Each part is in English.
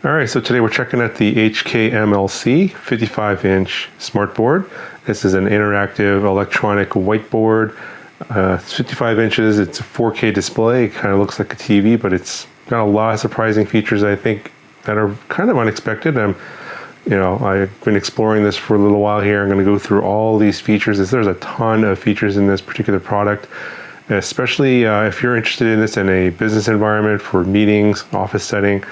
All right, so today we're checking out the HKMLC 55-inch smartboard. This is an interactive electronic whiteboard. It's 55 inches, it's a 4K display. It kind of looks like a TV, but it's got a lot of surprising features, I think, that are kind of unexpected. I've been exploring this for a little while here. I'm going to go through all these features. There's a ton of features in this particular product, especially if you're interested in this in a business environment for meetings, office setting.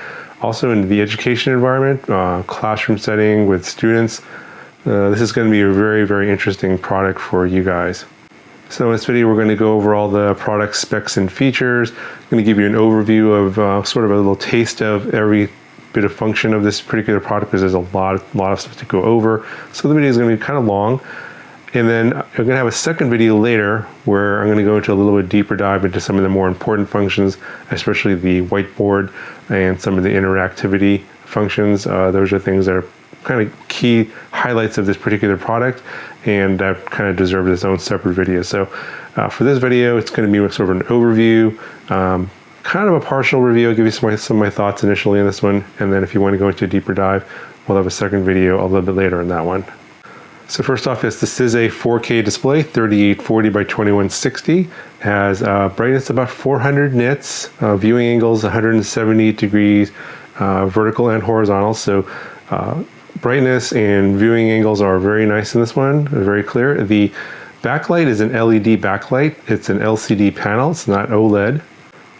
Also in the education environment, classroom setting with students, this is going to be a very, very interesting product for you guys. So in this video, we're going to go over all the product specs and features. I'm going to give you an overview of sort of a little taste of every bit of function of this particular product, because there's a lot of stuff to go over. So the video is going to be kind of long. And then I'm going to have a second video later where I'm going to go into a little bit deeper dive into some of the more important functions, especially the whiteboard and some of the interactivity functions. Those are things that are kind of key highlights of this particular product, and that kind of deserve its own separate video. So for this video, it's going to be sort of an overview, kind of a partial review. I'll give you some of my thoughts initially in this one, and then if you want to go into a deeper dive, we'll have a second video a little bit later in that one. So first off, this is a 4K display, 3840 by 2160. Has brightness about 400 nits, viewing angles 170 degrees, vertical and horizontal. So brightness and viewing angles are very nice in this one, very clear. The backlight is an LED backlight. It's an LCD panel, it's not OLED.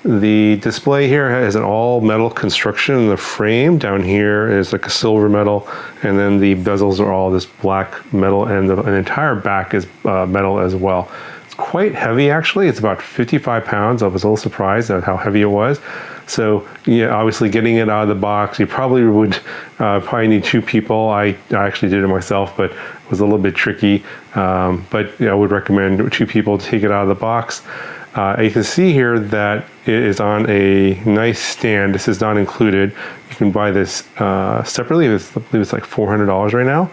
The display here has an all metal construction in the frame. Down here is like a silver metal, and then the bezels are all this black metal, and the entire back is metal as well. It's quite heavy actually. It's about 55 pounds. I was a little surprised at how heavy it was. So yeah, obviously getting it out of the box, you probably would need two people. I actually did it myself, but it was a little bit tricky. But I would recommend two people to take it out of the box. You can see here that it is on a nice stand. This is not included. You can buy this separately. I believe it's like $400 right now.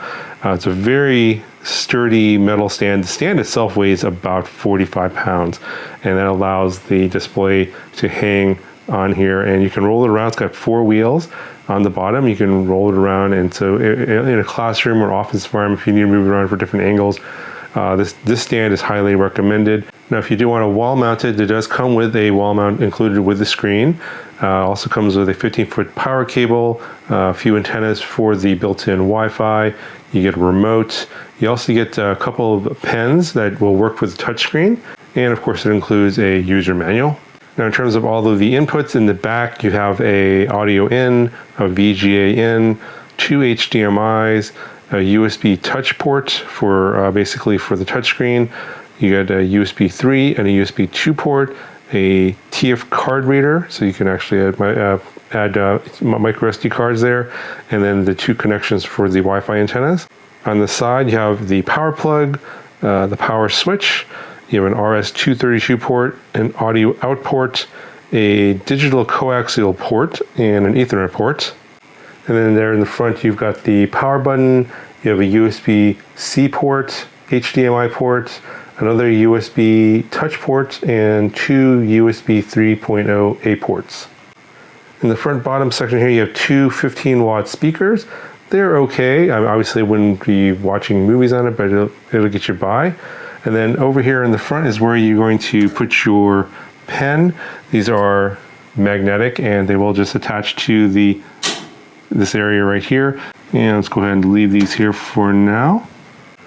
It's a very sturdy metal stand. The stand itself weighs about 45 pounds, and that allows the display to hang on here, and you can roll it around. It's got 4 wheels on the bottom. You can roll it around, and so in a classroom or office environment, if you need to move it around for different angles, this stand is highly recommended. Now, if you do want a wall mounted, it does come with a wall mount included with the screen. Also comes with a 15-foot power cable, a few antennas for the built-in Wi-Fi. You get a remote. You also get a couple of pens that will work with the touchscreen. And of course, it includes a user manual. Now, in terms of all of the inputs in the back, you have a audio in, a VGA in, 2 HDMIs, a USB touch port for basically for the touchscreen. You get a USB 3 and a USB 2 port, a TF card reader, so you can actually add micro SD cards there, and then the 2 connections for the Wi-Fi antennas. On the side, you have the power plug, the power switch. You have an RS-232 port, an audio out port, a digital coaxial port, and an Ethernet port. And then there in the front, you've got the power button. You have a USB-C port, HDMI port, another USB touch port, and 2 USB 3.0 A ports. In the front bottom section here, you have 2 15-watt speakers. They're okay. I obviously wouldn't be watching movies on it, but it'll get you by. And then over here in the front is where you're going to put your pen. These are magnetic, and they will just attach to this area right here. And let's go ahead and leave these here for now.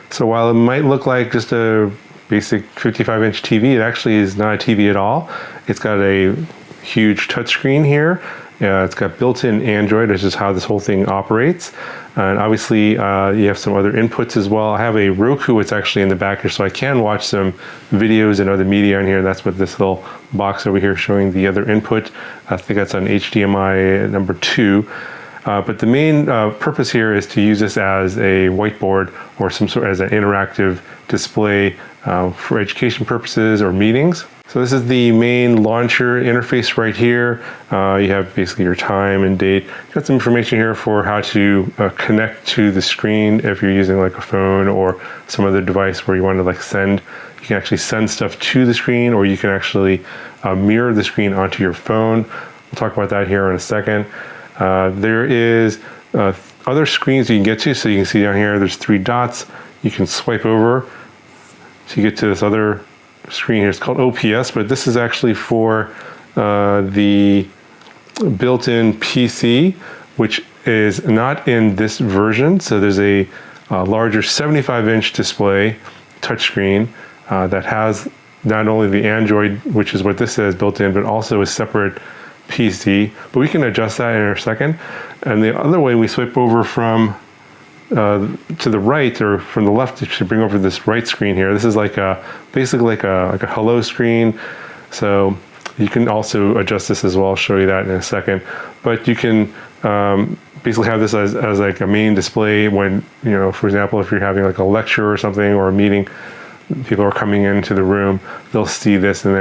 So while it might look like just a basic 55-inch TV, it actually is not a TV at all. It's got a huge touchscreen here. It's got built-in Android, which is how this whole thing operates. And obviously, you have some other inputs as well. I have a Roku, it's actually in the back here, so I can watch some videos and other media on here. That's what this little box over here showing the other input. I think that's on HDMI number 2. But the main purpose here is to use this as a whiteboard or some sort as an interactive display for education purposes or meetings. So this is the main launcher interface right here. You have basically your time and date. Got some information here for how to connect to the screen if you're using like a phone or some other device where you want to like send. You can actually send stuff to the screen, or you can actually mirror the screen onto your phone. We'll talk about that here in a second. There is other screens you can get to. So you can see down here, there's 3 dots. You can swipe over to get to this other screen here. It's called OPS, but this is actually for the built-in PC, which is not in this version. So there's a larger 75-inch display touchscreen that has not only the Android, which is what this says built in, but also a separate PC. But we can adjust that in a second. And the other way, we swipe over from to the right or from the left to bring over this right screen here. This is like basically like a hello screen. So you can also adjust this as well. I'll show you that in a second. But you can basically have this as like a main display when, you know, for example, if you're having like a lecture or something or a meeting, people are coming into the room, they'll see this, and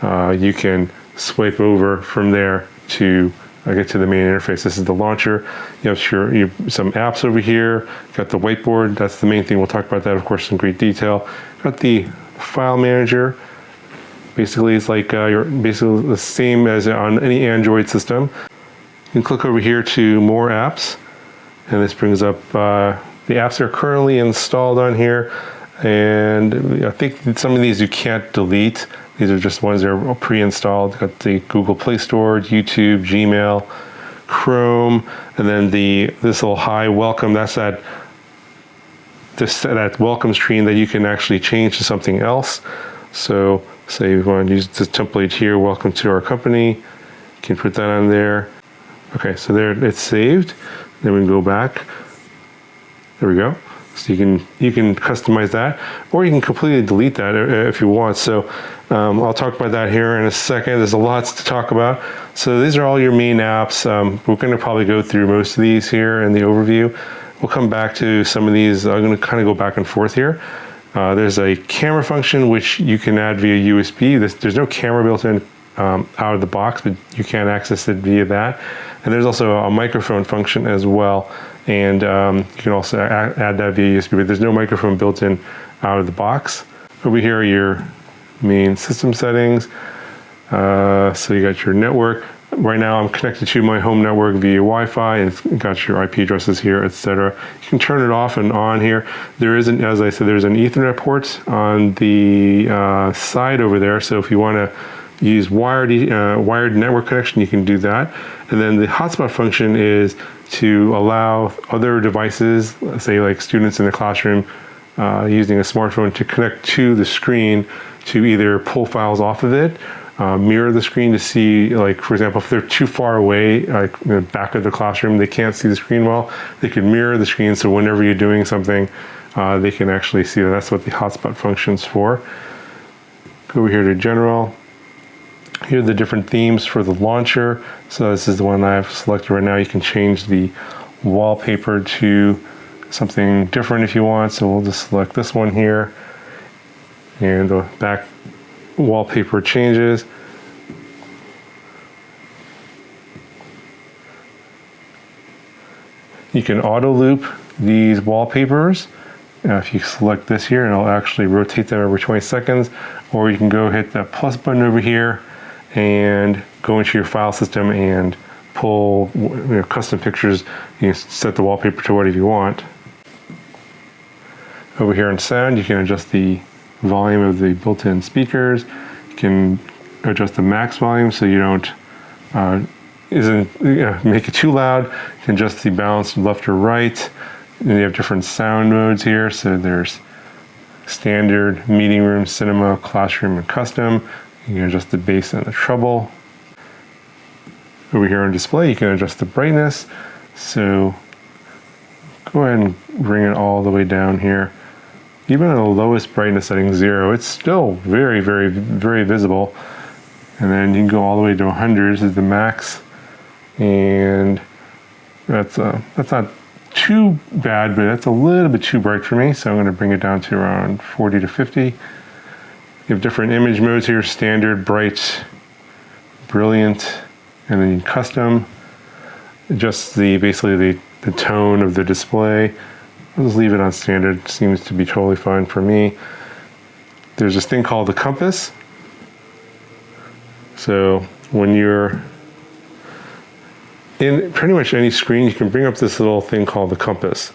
then you can swipe over from there to get to the main interface. This is the launcher. You have some apps over here. Got the whiteboard. That's the main thing. We'll talk about that, of course, in great detail. Got the file manager. Basically, it's like you're basically the same as on any Android system. You can click over here to more apps, and this brings up the apps that are currently installed on here. And I think some of these you can't delete. These are just ones that are pre-installed. Got the Google Play Store, YouTube, Gmail, Chrome, and then this little hi welcome. That's that welcome screen that you can actually change to something else. So say you want to use this template here, welcome to our company. You can put that on there. Okay, so there it's saved. Then we can go back. There we go. So you can customize that, or you can completely delete that if you want. So I'll talk about that here in a second. There's a lot to talk about. So these are all your main apps. We're going to probably go through most of these here in the overview. We'll come back to some of these. I'm going to kind of go back and forth here. There's a camera function which you can add via USB. There's no camera built in out of the box, but you can access it via that. And there's also a microphone function as well. And you can also add that via USB, but there's no microphone built in out of the box. Over here are your main system settings. So you got your network. Right now I'm connected to my home network via Wi-Fi, and it's got your IP addresses here, etc. You can turn it off and on here. There isn't, as I said, there's an Ethernet port on the side over there. So if you want to use wired network connection, you can do that. And then the hotspot function is to allow other devices, say like students in the classroom using a smartphone, to connect to the screen to either pull files off of it, mirror the screen to see, like for example, if they're too far away, like in the back of the classroom, they can't see the screen well, they can mirror the screen so whenever you're doing something, they can actually see that. That's what the hotspot function's for. Go over here to general. Here are the different themes for the launcher. So this is the one I've selected right now. You can change the wallpaper to something different if you want. So we'll just select this one here. And the back wallpaper changes. You can auto loop these wallpapers. If you select this here, and it'll actually rotate them every 20 seconds. Or you can go hit that plus button over here and go into your file system and pull custom pictures. You can set the wallpaper to whatever you want. Over here in sound, you can adjust the volume of the built-in speakers. You can adjust the max volume so you don't make it too loud. You can adjust the balance left or right. And you have different sound modes here. So there's standard, meeting room, cinema, classroom, and custom. You can adjust the bass and the treble. Over here on display, you can adjust the brightness. So go ahead and bring it all the way down here. Even at the lowest brightness setting, 0, it's still very, very, very visible. And then you can go all the way to 100. This is the max. And that's not too bad, but that's a little bit too bright for me. So I'm going to bring it down to around 40 to 50. You have different image modes here: standard, bright, brilliant, and then custom. Adjust basically the tone of the display. I'll just leave it on standard. Seems to be totally fine for me. There's this thing called the compass. So when you're in pretty much any screen, you can bring up this little thing called the compass.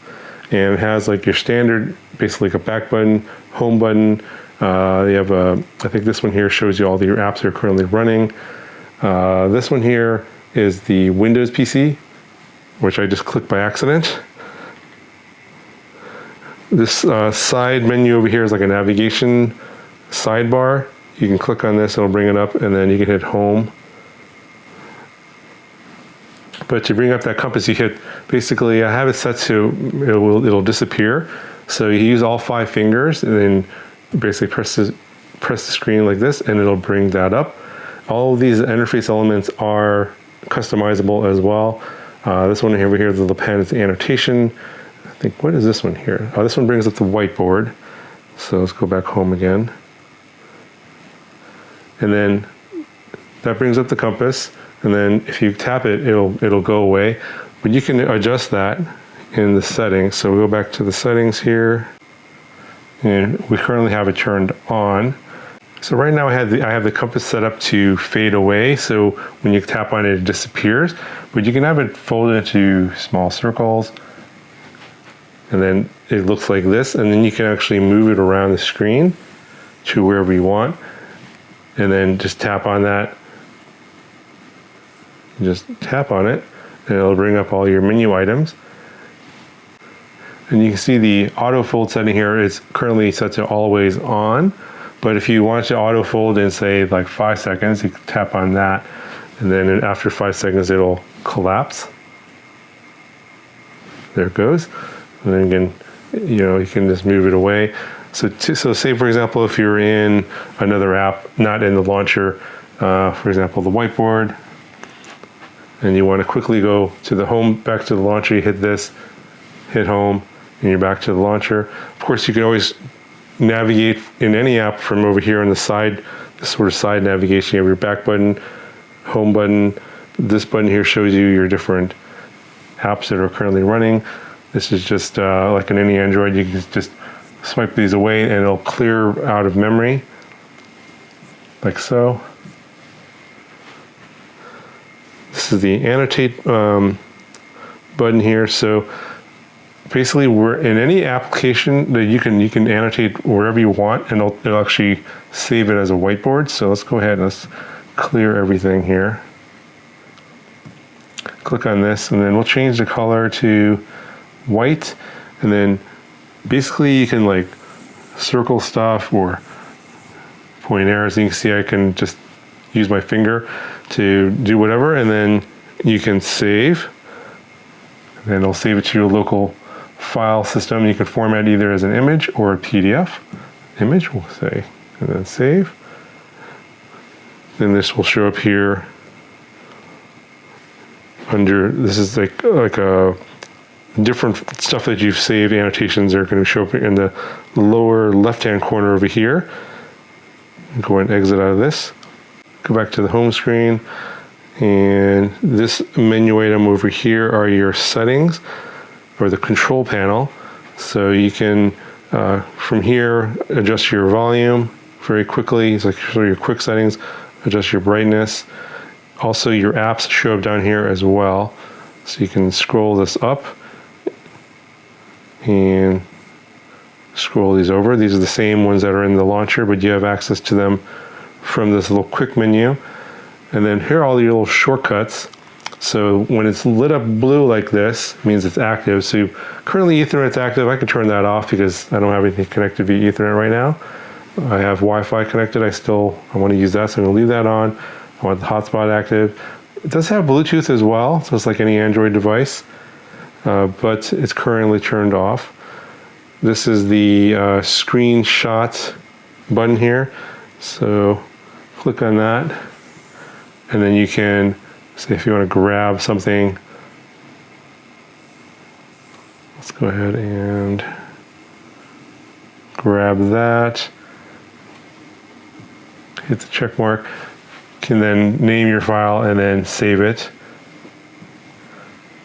And it has like your standard, basically like a back button, home button. You have I think this one here shows you all your apps that are currently running. This one here is the Windows PC, which I just clicked by accident. This side menu over here is like a navigation sidebar. You can click on this, it'll bring it up, and then you can hit home. But to bring up that compass, you hit, basically I have it set to, it'll disappear. So you use all 5 fingers and then basically press the screen like this and it'll bring that up. All of these interface elements are customizable as well. This one over here, the pen is the annotation. I think, what is this one here? Oh, this one brings up the whiteboard. So let's go back home again. And then that brings up the compass. And then if you tap it, it'll go away. But you can adjust that in the settings. So we'll go back to the settings here. And we currently have it turned on. So right now I have the compass set up to fade away. So when you tap on it, it disappears. But you can have it folded into small circles. And then it looks like this. And then you can actually move it around the screen to wherever you want. And then just tap on that. Just tap on it and it'll bring up all your menu items. And you can see the auto fold setting here is currently set to always on. But if you want to auto fold in say like 5 seconds, you can tap on that. And then after 5 seconds, it'll collapse. There it goes. And then again, you can just move it away. So say for example, if you're in another app, not in the launcher, for example, the whiteboard, and you want to quickly go to the home, back to the launcher, you hit this, hit home, and you're back to the launcher. Of course, you can always navigate in any app from over here on the side, this sort of side navigation. You have your back button, home button. This button here shows you your different apps that are currently running. This is just like in any Android, you can just swipe these away and it'll clear out of memory, like so. This is the annotate button here. So basically, we're in any application that you can annotate wherever you want, and it'll actually save it as a whiteboard. So let's go ahead and let's clear everything here. Click on this, and then we'll change the color to white, and then basically you can like circle stuff or point arrows. You can see I can just use my finger to do whatever, and then you can save, and then it'll save it to your local file system. You can format either as an image or a PDF image, we'll say, and then save. Then this will show up here under, this is like a different stuff that you've saved. Annotations are going to show up in the lower left-hand corner over here. Go and exit out of this. Go back to the home screen, and this menu item over here are your settings, or the control panel. So you can, from here, adjust your volume very quickly. It's like show your quick settings, adjust your brightness. Also, your apps show up down here as well. So you can scroll this up and scroll these over. These are the same ones that are in the launcher, but you have access to them from this little quick menu. And then here are all your little shortcuts. So when it's lit up blue like this, it means it's active. So currently Ethernet's active. I can turn that off because I don't have anything connected via Ethernet right now. I have Wi-Fi connected. I want to use that, so I'm going to leave that on. I want the hotspot active. It does have Bluetooth as well, so it's like any Android device, but it's currently turned off. This is the screenshot button here. So click on that, and then you can say if you want to grab something. Let's go ahead and grab that. Hit the check mark. You can then name your file and then save it.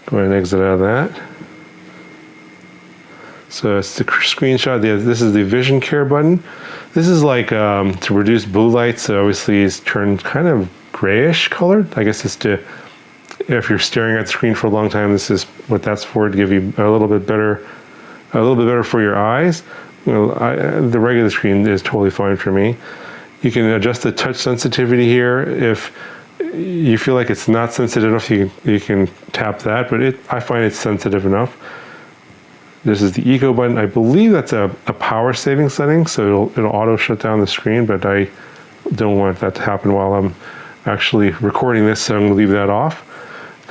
Go ahead and exit out of that. So it's the screenshot. This is the vision care button. This is like to reduce blue light. So obviously it's turned kind of grayish colored. I guess it's to If you're staring at the screen for a long time, this is what that's for, to give you a little bit better for your eyes. The regular screen is totally fine for me. You can adjust the touch sensitivity here. If you feel like it's not sensitive enough, you can tap that, but I find it's sensitive enough. This is the eco button. I believe that's a power saving setting, so it'll auto shut down the screen, but I don't want that to happen while I'm actually recording this, so I'm going to leave that off.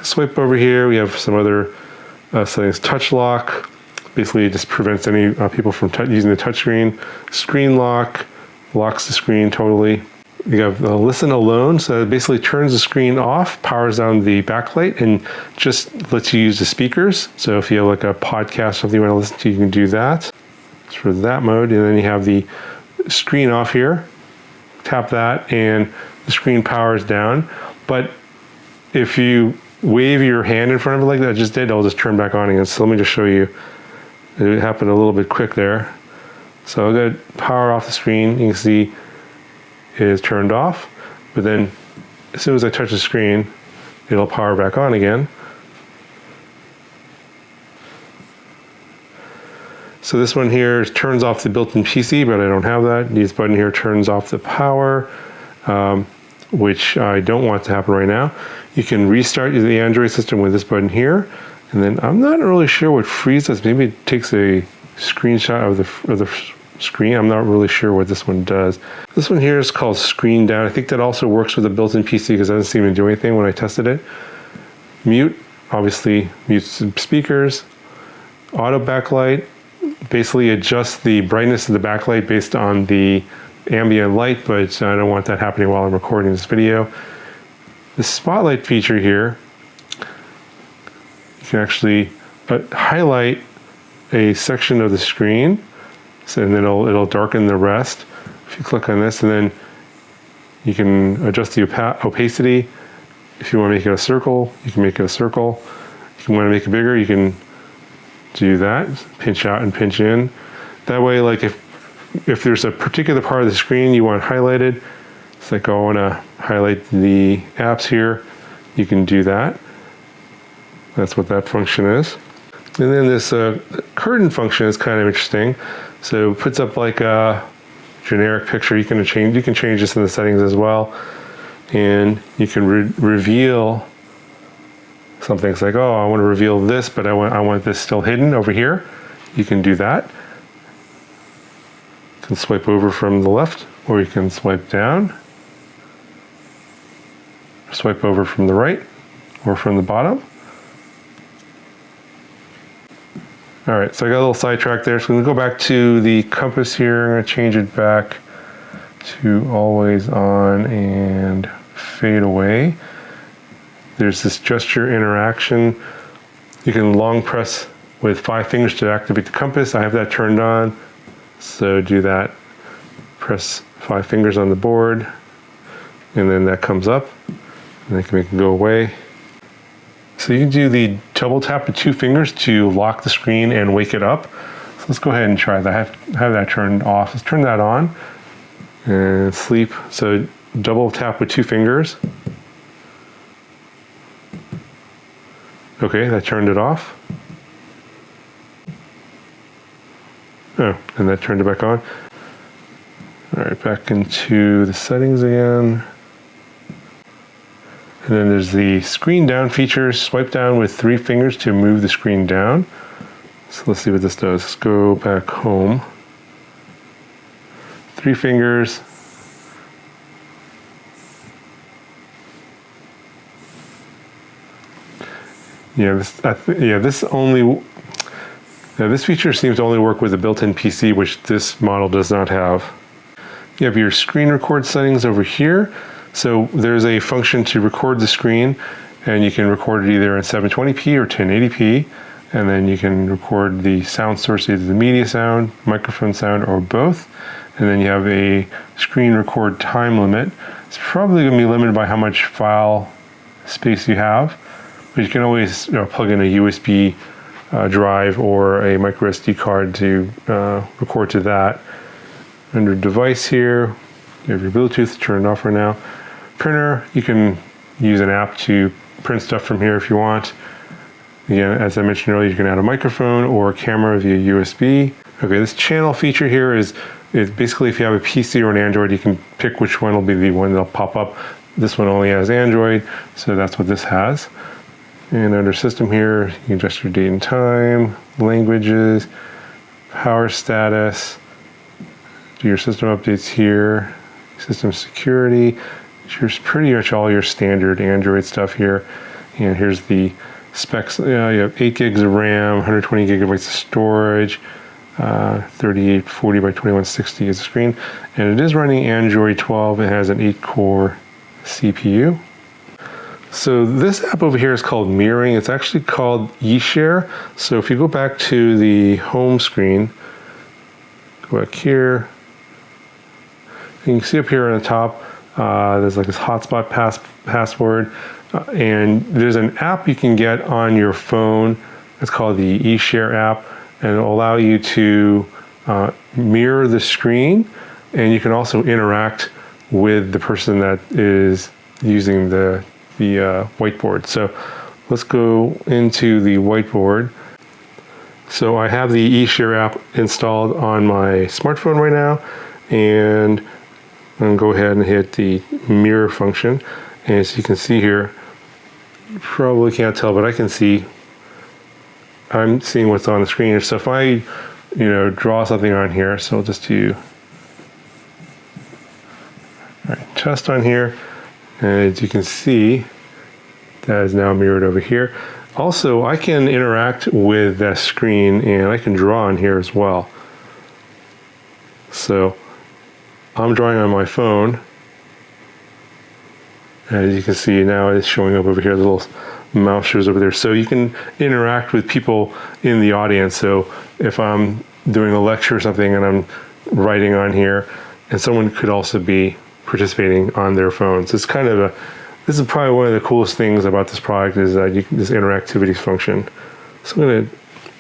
Swipe over here, we have some other settings. Touch lock, basically it just prevents any people from using the touch screen. Screen lock, locks the screen totally. You have listen alone, so it basically turns the screen off, powers down the backlight, and just lets you use the speakers. So if you have like a podcast or something you want to listen to, you can do that. It's for that mode. And then you have the screen off here. Tap that and the screen powers down. But if you wave your hand in front of it like that I just did, it'll just turn back on again. So let me just show you. It happened a little bit quick there. So I'll go power off the screen. You can see it is turned off, but then as soon as I touch the screen, it'll power back on again. So this one here turns off the built-in PC, but I don't have that. This button here turns off the power, which I don't want to happen right now. You can restart the Android system with this button here, and then I'm not really sure what freeze does. Maybe it takes a screenshot of the screen. I'm not really sure what this one does. This one here is called screen down. I think that also works with a built-in PC because it doesn't seem to do anything when I tested it. Mute, obviously mutes speakers. Auto backlight, basically adjusts the brightness of the backlight based on the ambient light, but I don't want that happening while I'm recording this video. The spotlight feature here, you can actually highlight a section of the screen, and then it'll darken the rest. If you click on this, and then you can adjust the opacity. If you want to make it a circle, you can make it a circle. If you want to make it bigger, you can do that. Pinch out and pinch in. That way, like if there's a particular part of the screen you want highlighted, it's like, oh, I want to highlight the apps here, you can do that. That's what that function is. And then this curtain function is kind of interesting. So it puts up like a generic picture. You can change this in the settings as well, and you can reveal something. It's like, oh, I want to reveal this, but I want this still hidden over here. You can do that. You can swipe over from the left, or you can swipe down. Swipe over from the right, or from the bottom. All right, so I got a little sidetracked there. So I'm gonna go back to the compass here. I'm gonna change it back to always on and fade away. There's this gesture interaction. You can long press with 5 fingers to activate the compass. I have that turned on. So do that. Press 5 fingers on the board, and then that comes up, and I can make it go away. So you can do the double tap with 2 fingers to lock the screen and wake it up. So let's go ahead and try that. I have that turned off. Let's turn that on and sleep. So double tap with 2 fingers. Okay, that turned it off. Oh, and that turned it back on. All right, back into the settings again. And then there's the screen down feature. Swipe down with 3 fingers to move the screen down. So let's see what this does. Let's go back home. 3 fingers. Yeah, this feature seems to only work with a built-in PC, which this model does not have. You have your screen record settings over here. So there's a function to record the screen, and you can record it either in 720p or 1080p, and then you can record the sound source, either the media sound, microphone sound, or both. And then you have a screen record time limit. It's probably going to be limited by how much file space you have, but you can always plug in a USB drive or a micro SD card to record to that. Under device here, you have your Bluetooth turned off right now. Printer, you can use an app to print stuff from here if you want. Again, as I mentioned earlier, you can add a microphone or a camera via USB. Okay, this channel feature here is basically if you have a PC or an Android, you can pick which one will be the one that'll pop up. This one only has Android, so that's what this has. And under system here, you can adjust your date and time, languages, power status, do your system updates here, system security. Here's pretty much all your standard Android stuff here. And here's the specs. You have 8 gigs of RAM, 120 gigabytes of storage, 3840 by 2160 is the screen. And it is running Android 12. It has an 8-core CPU. So this app over here is called Mirroring. It's actually called Eshare. So if you go back to the home screen, go back here, and you can see up here on the top, there's like this hotspot password, and there's an app you can get on your phone. It's called the Eshare app, and it'll allow you to mirror the screen, and you can also interact with the person that is using the whiteboard. So let's go into the whiteboard. So I have the Eshare app installed on my smartphone right now, and I'm going to go ahead and hit the mirror function. And as you can see here, you probably can't tell, but I can see, I'm seeing what's on the screen. So if I, draw something on here, so I'll just do, all right, test on here. And as you can see, that is now mirrored over here. Also, I can interact with that screen and I can draw on here as well. So I'm drawing on my phone. As you can see now, it's showing up over here. The little mouse shows over there. So you can interact with people in the audience. So if I'm doing a lecture or something and I'm writing on here, and someone could also be participating on their phones. It's kind of this is probably one of the coolest things about this product is that this interactivity function. So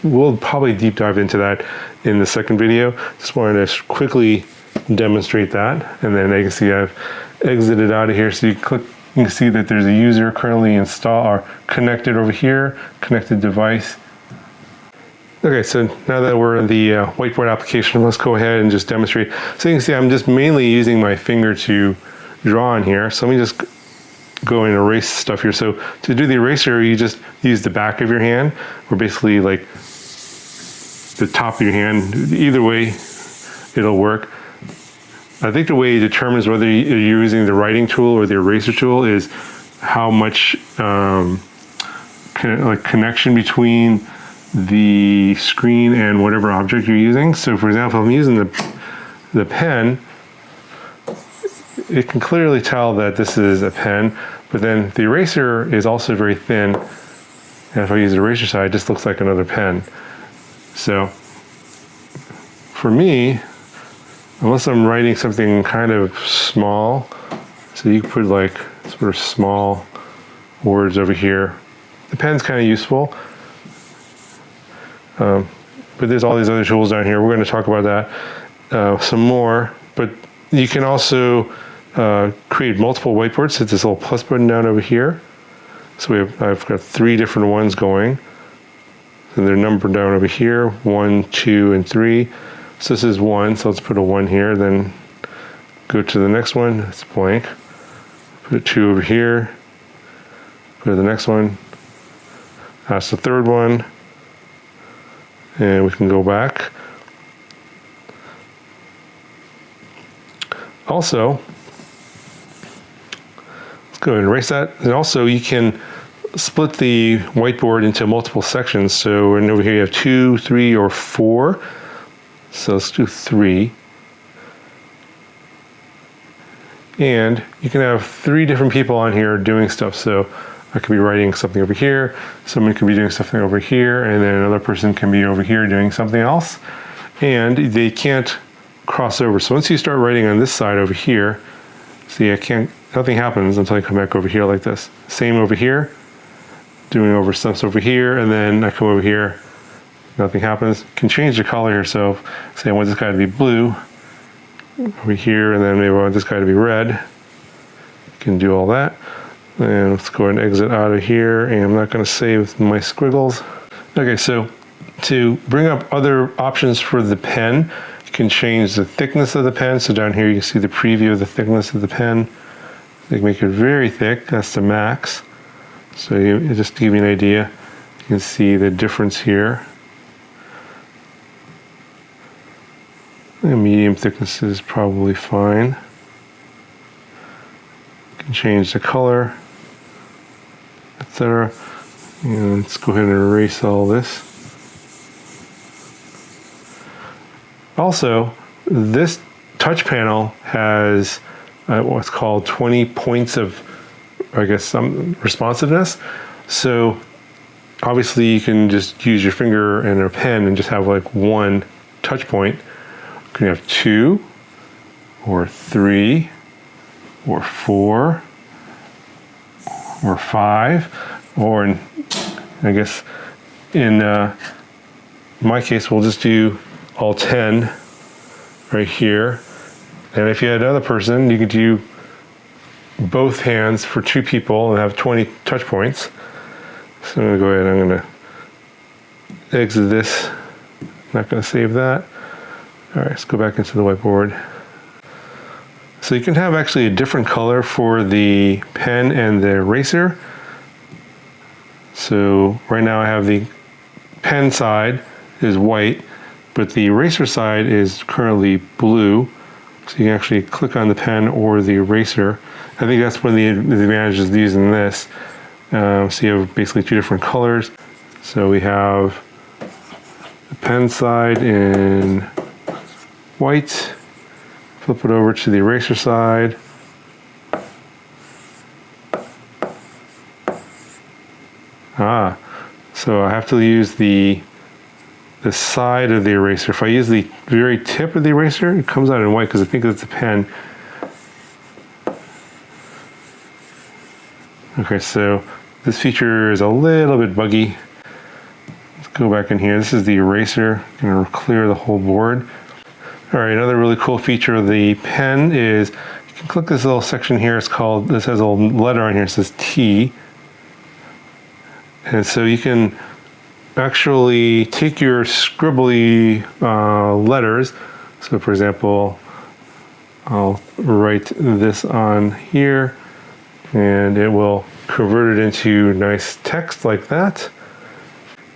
we'll probably deep dive into that in the second video. Just wanted to quickly demonstrate that, and then you can see I've exited out of here. So you can see that there's a user currently installed or connected over here, connected device. Okay, so now that we're in the whiteboard application, let's go ahead and just demonstrate. So you can see I'm just mainly using my finger to draw on here. So let me just go and erase stuff here. So to do the eraser, you just use the back of your hand, or basically like the top of your hand. Either way, it'll work. I think the way it determines whether you're using the writing tool or the eraser tool is how much connection between the screen and whatever object you're using. So for example, if I'm using the pen, it can clearly tell that this is a pen, but then the eraser is also very thin. And if I use the eraser side, it just looks like another pen. So for me, unless I'm writing something kind of small, so you can put like sort of small words over here. The pen's kind of useful. But there's all these other tools down here. We're going to talk about that some more. But you can also create multiple whiteboards. Hit this little plus button down over here. So I've got 3 different ones going. And they're numbered down over here, 1, 2, and 3. So this is 1, so let's put a 1 here. Then go to the next one, it's blank. Put a 2 over here. Go to the next one. That's the third one. And we can go back. Also, let's go ahead and erase that. And also you can split the whiteboard into multiple sections. So and over here you have 2, 3, or 4. So let's do 3. And you can have 3 different people on here doing stuff. So I could be writing something over here, someone could be doing something over here, and then another person can be over here doing something else. And they can't cross over. So once you start writing on this side over here, see nothing happens until I come back over here like this. Same over here, doing over stuff over here, and then I come over here, nothing happens. Can change the color here. So say I want this guy to be blue over here, and then maybe I want this guy to be red. You can do all that. And let's go ahead and exit out of here, and I'm not going to save my squiggles. Okay, so to bring up other options for the pen, you can change the thickness of the pen. So down here you can see the preview of the thickness of the pen. They can make it very thick, that's the max. So just to give you an idea, you can see the difference here. The medium thickness is probably fine. You can change the color, etc. And let's go ahead and erase all this. Also, this touch panel has what's called 20 points of, I guess, some responsiveness. So obviously you can just use your finger and a pen and just have like one touch point. You can have 2 or 3 or 4 or 5, or I guess in my case we'll just do all 10 right here. And if you had another person, you could do both hands for 2 people and have 20 touch points. So I'm going to go ahead and I'm going to exit this. I'm not going to save that. All right, let's go back into the whiteboard. So you can have actually a different color for the pen and the eraser. So right now I have the pen side is white, but the eraser side is currently blue. So you can actually click on the pen or the eraser. I think that's one of the advantages of using this. So you have basically 2 different colors. So we have the pen side in white. Flip it over to the eraser side. So I have to use the side of the eraser. If I use the very tip of the eraser, it comes out in white because I think it's a pen. Okay, so this feature is a little bit buggy. Let's go back in here. This is the eraser. I'm going to clear the whole board. All right, another really cool feature of the pen is you can click this little section here. It's called, this has a little letter on here. It says T. And so you can actually take your scribbly letters. So for example, I'll write this on here and it will convert it into nice text like that.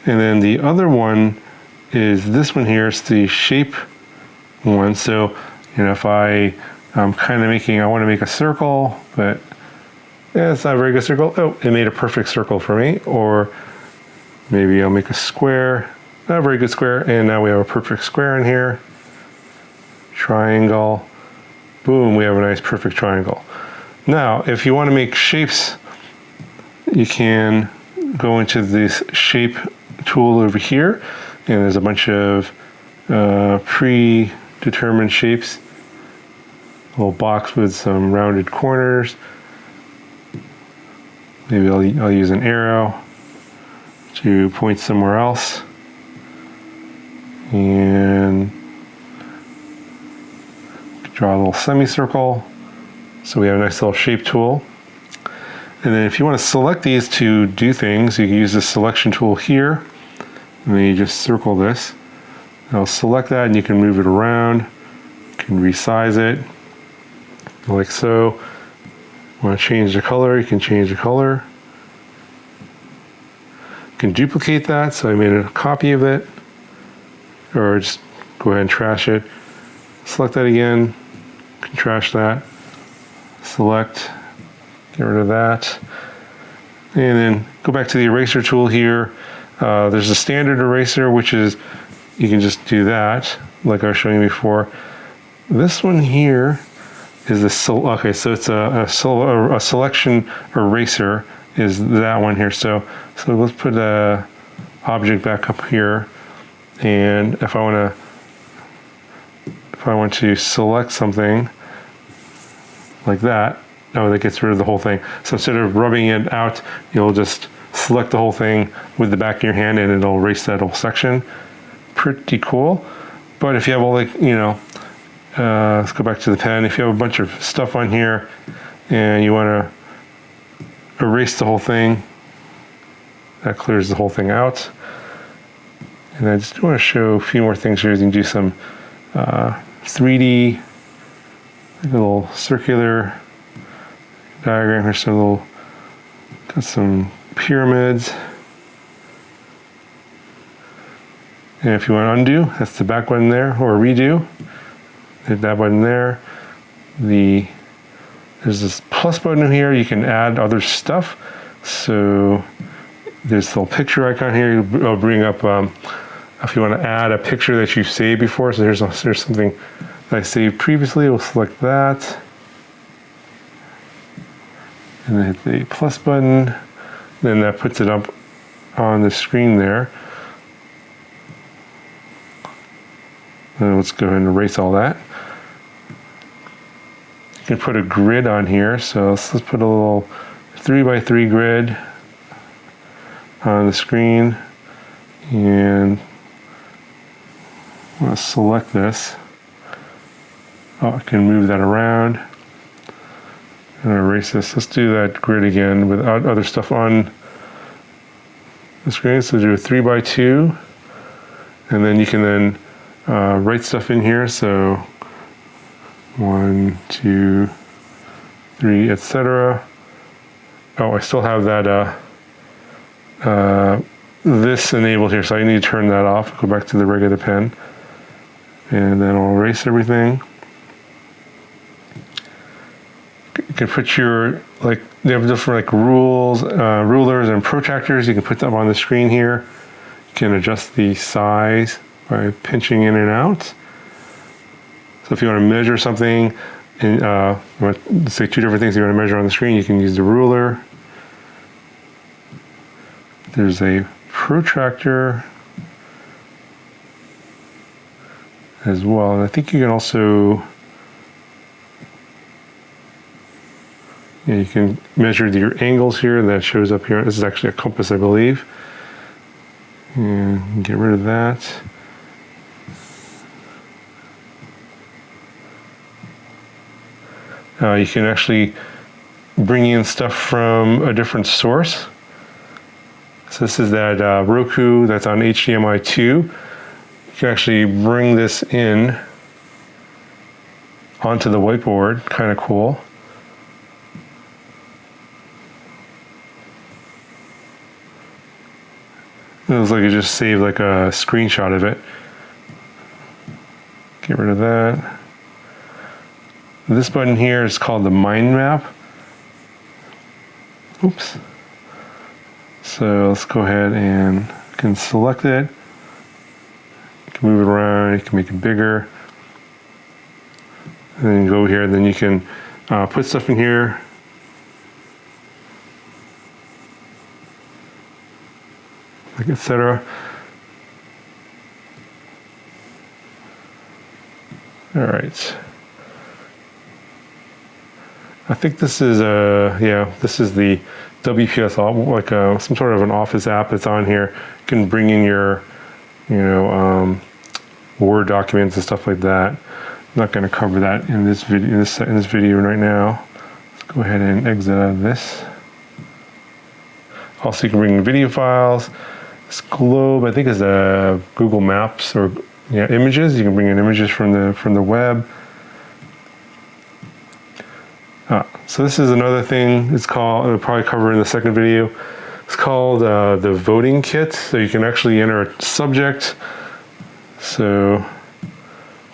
And then the other one is this one here. It's the shape one. So, you know, if I'm kind of making, I want to make a circle, but yeah, it's not a very good circle. Oh, it made a perfect circle for me. Or maybe I'll make a square, not a very good square, and now we have a perfect square in here. Triangle, boom, we have a nice perfect triangle. Now, if you want to make shapes, you can go into this shape tool over here, and there's a bunch of predetermined shapes. A little box with some rounded corners. Maybe I'll use an arrow to point somewhere else. And draw a little semicircle. So we have a nice little shape tool. And then if you want to select these to do things, you can use the selection tool here. And then you just circle this. And I'll select that and you can move it around. You can resize it like so. Want to change the color, you can change the color. You can duplicate that, so I made a copy of it. Or just go ahead and trash it. Select that again, you can trash that. Select, get rid of that. And then go back to the eraser tool here. There's a standard eraser, which is, you can just do that, like I was showing you before. This one here is the okay, so it's a selection eraser is that one here. So let's put a object back up here, and if I want to select something like that, oh, that gets rid of the whole thing. So instead of rubbing it out, you'll just select the whole thing with the back of your hand, and it'll erase that whole section. Pretty cool. But if you have all the, you know, let's go back to the pen. If you have a bunch of stuff on here and you want to erase the whole thing. That clears the whole thing out. And I just want to show a few more things here. You can do some 3D, a little circular diagram. Here's some little, got some pyramids. And if you want to undo, that's the back button there, or redo, hit that button there. There's this plus button here. You can add other stuff. So there's the little picture icon here. It'll bring up if you want to add a picture that you've saved before. So there's something that I saved previously. We'll select that. And then hit the plus button. Then that puts it up on the screen there. And let's go ahead and erase all that. You can put a grid on here. So let's put a little 3x3 grid on the screen. And I'm going to select this. Oh, I can move that around. I'm going to erase this. Let's do that grid again without other stuff on the screen. So do a 3x2. And then you can then write stuff in here. So 1, 2, 3, etc. Oh, I still have that this enabled here, so I need to turn that off. Go back to the regular pen, and then I'll erase everything. You can put your, like, they have different like rulers and protractors. You can put them on the screen here. You can adjust the size by pinching in and out. So if you want to measure something, and let's say two different things you want to measure on the screen, you can use the ruler. There's a protractor as well, and I think you can also, yeah, you can measure your angles here. That shows up here. This is actually a compass, I believe. And get rid of that. You can actually bring in stuff from a different source. So this is that Roku that's on HDMI 2. You can actually bring this in onto the whiteboard. Kind of cool. It looks like it just saved like a screenshot of it. Get rid of that. This button here is called the mind map. Oops. So let's go ahead and you can select it. You can move it around, you can make it bigger. And then you go here, and then you can put stuff in here. Like etc. All right. I think this is this is the WPS, like some sort of an office app that's on here. You can bring in your, Word documents and stuff like that. I'm not going to cover that in this video. In this video right now. Let's go ahead and exit out of this. Also, you can bring in video files. This globe, I think, is Google Maps or images. You can bring in images from the web. So this is another thing. It's called, I'll probably cover in the second video. It's called the voting kit. So you can actually enter a subject. So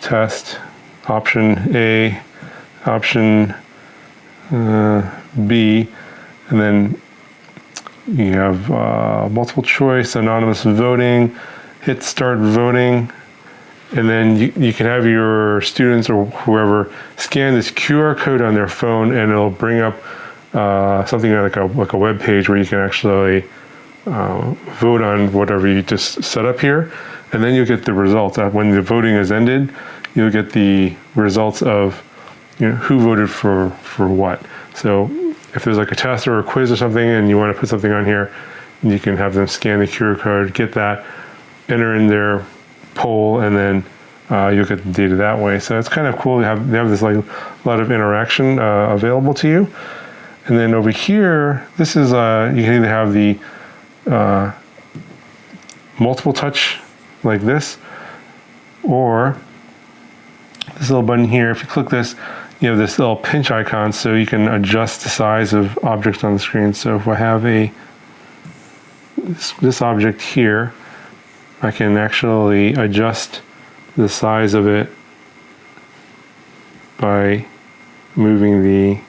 test, option A, option B, and then you have multiple choice, anonymous voting, hit start voting. And then you can have your students or whoever scan this QR code on their phone, and it'll bring up something like a web page where you can actually vote on whatever you just set up here, and then you'll get the results. When the voting is ended, you'll get the results of who voted for what. So if there's like a test or a quiz or something, and you want to put something on here, you can have them scan the QR code, get that, enter in their poll, and then you'll get the data that way. So it's kind of cool. They have this like a lot of interaction available to you. And then over here, this is, you can either have the multiple touch like this, or this little button here. If you click this, you have this little pinch icon, so you can adjust the size of objects on the screen. So if I have this object here, I can actually adjust the size of it by moving the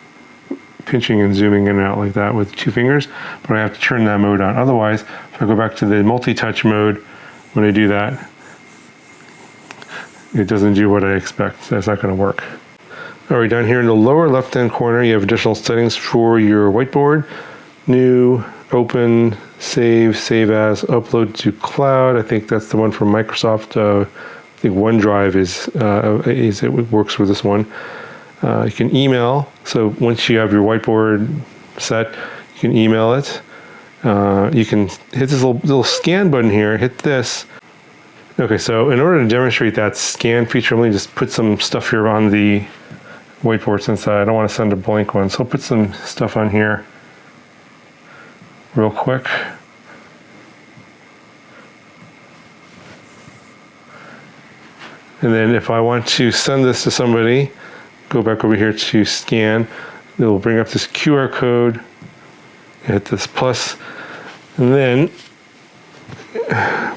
pinching and zooming in and out like that with 2 fingers, but I have to turn that mode on. Otherwise, if I go back to the multi-touch mode, when I do that, it doesn't do what I expect, so it's not going to work. All right, down here in the lower left-hand corner, you have additional settings for your whiteboard. New, open, save, save as, upload to cloud. I think that's the one from Microsoft. I think OneDrive it works with this one. You can email. So once you have your whiteboard set, you can email it. You can hit this little scan button here. Hit this. Okay, so in order to demonstrate that scan feature, let me just put some stuff here on the whiteboard since I don't want to send a blank one. So I'll put some stuff on here real quick. And then if I want to send this to somebody, go back over here to scan. It will bring up this QR code, hit this plus, and then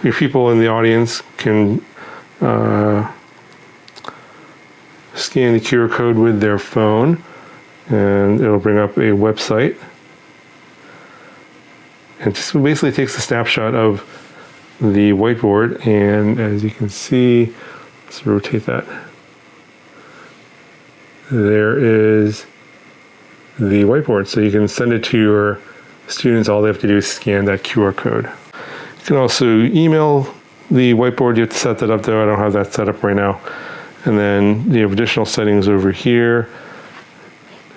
your people in the audience can scan the QR code with their phone, and it'll bring up a website. It just basically takes a snapshot of the whiteboard, and as you can see, let's rotate that. There is the whiteboard, so you can send it to your students. All they have to do is scan that QR code. You can also email the whiteboard. You have to set that up though. I don't have that set up right now. And then you have additional settings over here.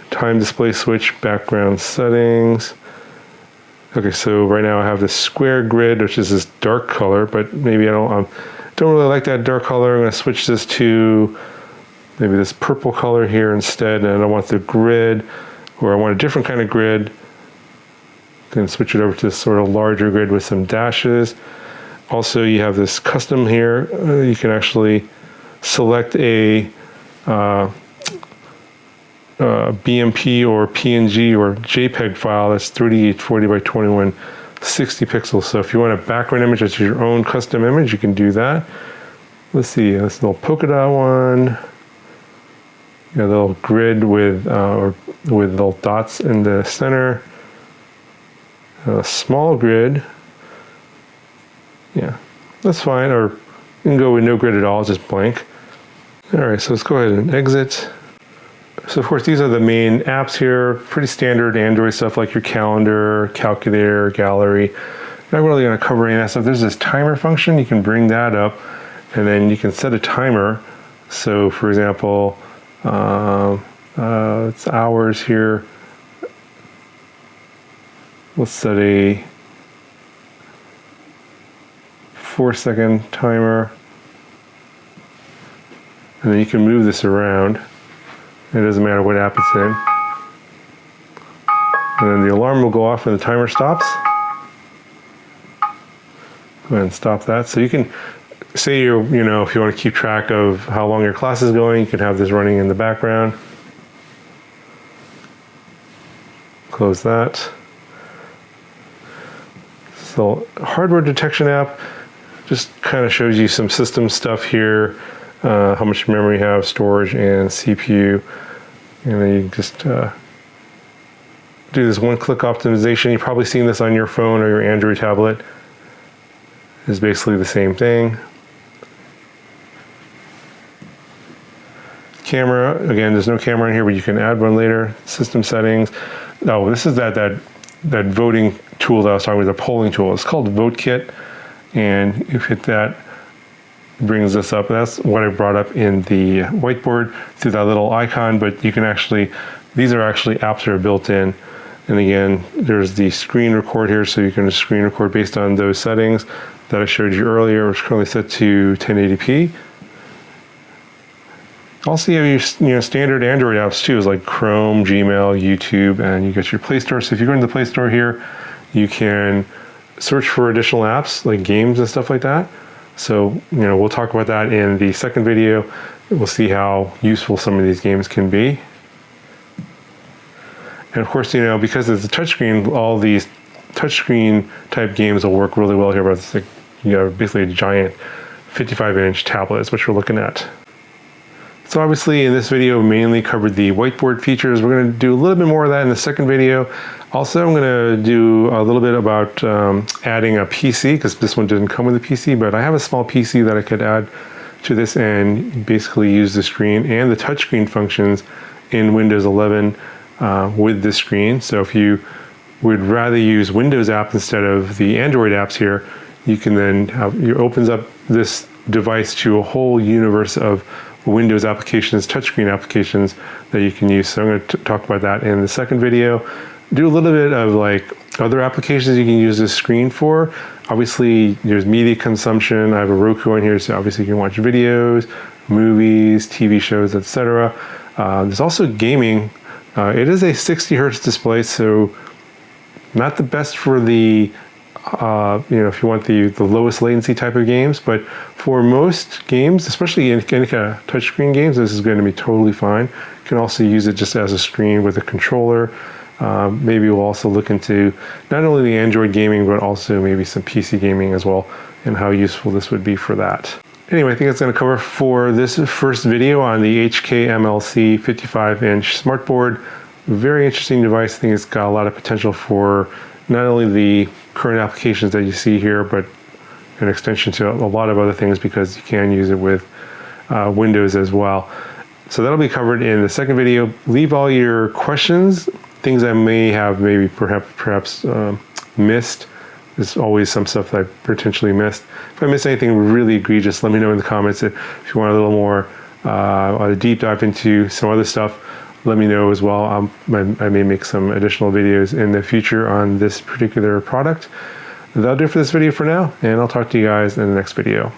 Time display switch, background settings. Okay, so right now I have this square grid, which is this dark color, but maybe I don't really like that dark color. I'm going to switch this to maybe this purple color here instead, and I want the grid, or I want a different kind of grid. Then switch it over to this sort of larger grid with some dashes. Also, you have this custom here. You can actually select a BMP or PNG or JPEG file that's 3840 by 2160 pixels. So if you want a background image that's your own custom image, you can do that. Let's see, this little polka dot one. A little grid with little dots in the center. A small grid. Yeah, that's fine. Or you can go with no grid at all, just blank. All right, so let's go ahead and exit. So of course, these are the main apps here. Pretty standard Android stuff like your calendar, calculator, gallery. Not really going to cover any of that stuff. There's this timer function. You can bring that up, and then you can set a timer. So for example, it's hours here. Let's set a 4-second timer. And then you can move this around. It doesn't matter what app it's in. And then the alarm will go off when the timer stops. Go ahead and stop that. So you can say if you want to keep track of how long your class is going, you can have this running in the background. Close that. So hardware detection app just kind of shows you some system stuff here, how much memory you have, storage, and CPU. And then you just do this one-click optimization. You've probably seen this on your phone or your Android tablet. It's basically the same thing. Camera, again, there's no camera in here, but you can add one later. System settings. Oh, this is that voting tool that I was talking about, the polling tool. It's called VoteKit, and if you hit that, it brings this up. That's what I brought up in the whiteboard through that little icon, but you can actually, these are actually apps that are built in. And again, there's the screen record here, so you can just screen record based on those settings that I showed you earlier, which is currently set to 1080p. Also, you have your standard Android apps too, like Chrome, Gmail, YouTube, and you get your Play Store. So if you go into the Play Store here, you can search for additional apps like games and stuff like that. So we'll talk about that in the second video. We'll see how useful some of these games can be. And of course, because it's a touchscreen, all these touchscreen type games will work really well here. But it's like, basically a giant 55-inch tablet is what you're looking at. So obviously in this video, we mainly covered the whiteboard features. We're going to do a little bit more of that in the second video. Also, I'm going to do a little bit about adding a PC, because this one didn't come with a PC, but I have a small PC that I could add to this and basically use the screen and the touchscreen functions in Windows 11 with this screen. So if you would rather use Windows apps instead of the Android apps here, you can then it opens up this device to a whole universe of Windows applications, touchscreen applications that you can use. So I'm going to talk about that in the second video. Do a little bit of like other applications you can use this screen for. Obviously, there's media consumption. I have a Roku on here, so obviously you can watch videos, movies, TV shows, etc. There's also gaming. It is a 60 hertz display, so not the best for the if you want the lowest latency type of games, but for most games, especially any kind of touchscreen games, this is going to be totally fine. You can also use it just as a screen with a controller. Maybe we'll also look into not only the Android gaming, but also maybe some PC gaming as well, and how useful this would be for that. Anyway, I think that's going to cover for this first video on the HKMLC 55-inch smartboard. Very interesting device. I think it's got a lot of potential for not only the current applications that you see here, but an extension to a lot of other things, because you can use it with Windows as well. So that'll be covered in the second video. Leave all your questions, things I may have perhaps missed. There's always some stuff that I potentially missed. If I miss anything really egregious, let me know in the comments. If you want a little more a deep dive into some other stuff, let me know as well. I may make some additional videos in the future on this particular product. That'll do it for this video for now, and I'll talk to you guys in the next video.